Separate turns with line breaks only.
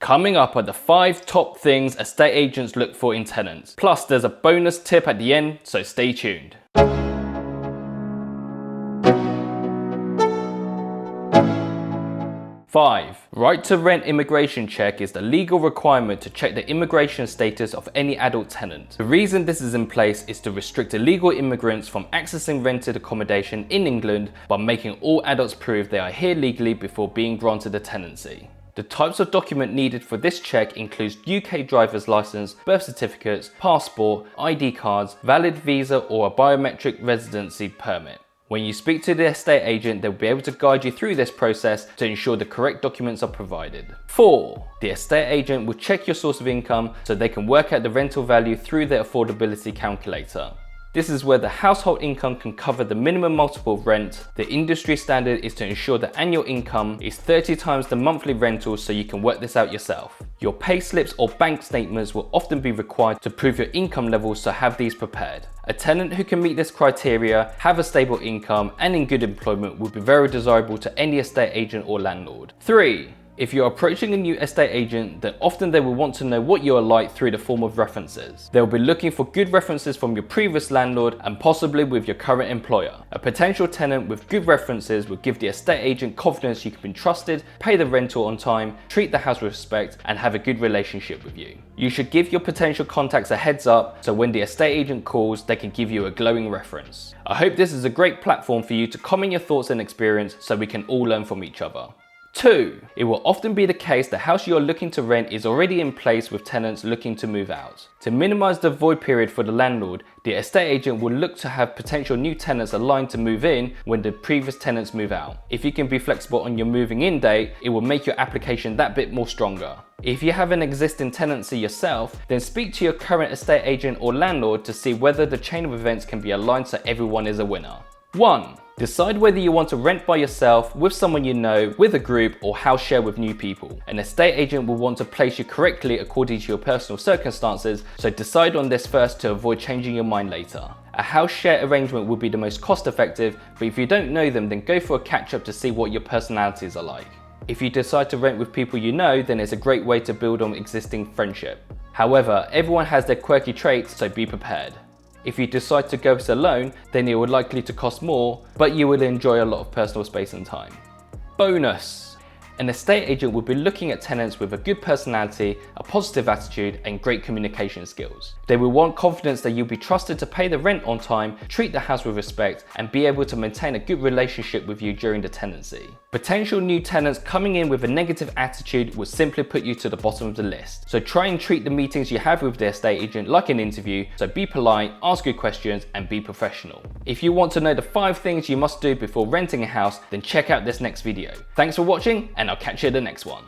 Coming up are the 5 top things estate agents look for in tenants. Plus, there's a bonus tip at the end, so stay tuned. 5. Right to rent immigration check is the legal requirement to check the immigration status of any adult tenant. The reason this is in place is to restrict illegal immigrants from accessing rented accommodation in England by making all adults prove they are here legally before being granted a tenancy. The types of document needed for this check includes UK driver's license, birth certificates, passport, ID cards, valid visa or a biometric residency permit. When you speak to the estate agent, they'll be able to guide you through this process to ensure the correct documents are provided. 4. The estate agent will check your source of income so they can work out the rental value through their affordability calculator. This is where the household income can cover the minimum multiple of rent. The industry standard is to ensure the annual income is 30 times the monthly rental, so you can work this out yourself. Your pay slips or bank statements will often be required to prove your income levels, so have these prepared. A tenant who can meet this criteria, have a stable income and in good employment will be very desirable to any estate agent or landlord. 3. If you're approaching a new estate agent, then often they will want to know what you are like through the form of references. They'll be looking for good references from your previous landlord and possibly with your current employer. A potential tenant with good references will give the estate agent confidence you can be trusted, pay the rental on time, treat the house with respect and have a good relationship with you. You should give your potential contacts a heads up so when the estate agent calls, they can give you a glowing reference. I hope this is a great platform for you to comment your thoughts and experience so we can all learn from each other. 2. It will often be the case the house you're looking to rent is already in place with tenants looking to move out. To minimize the void period for the landlord, the estate agent will look to have potential new tenants aligned to move in when the previous tenants move out. If you can be flexible on your moving in date, it will make your application that bit more stronger. If you have an existing tenancy yourself, then speak to your current estate agent or landlord to see whether the chain of events can be aligned so everyone is a winner. 1. Decide whether you want to rent by yourself, with someone you know, with a group, or house share with new people. An estate agent will want to place you correctly according to your personal circumstances, so decide on this first to avoid changing your mind later. A house share arrangement will be the most cost effective, but if you don't know them, then go for a catch up to see what your personalities are like. If you decide to rent with people you know, then it's a great way to build on existing friendship. However, everyone has their quirky traits, so be prepared. If you decide to go it alone, then it will likely to cost more, but you will enjoy a lot of personal space and time. Bonus! An estate agent will be looking at tenants with a good personality, a positive attitude, and great communication skills. They will want confidence that you'll be trusted to pay the rent on time, treat the house with respect, and be able to maintain a good relationship with you during the tenancy. Potential new tenants coming in with a negative attitude will simply put you to the bottom of the list. So try and treat the meetings you have with the estate agent like an interview, so be polite, ask good questions, and be professional. If you want to know the 5 things you must do before renting a house, then check out this next video. Thanks for watching, and I'll catch you in the next one.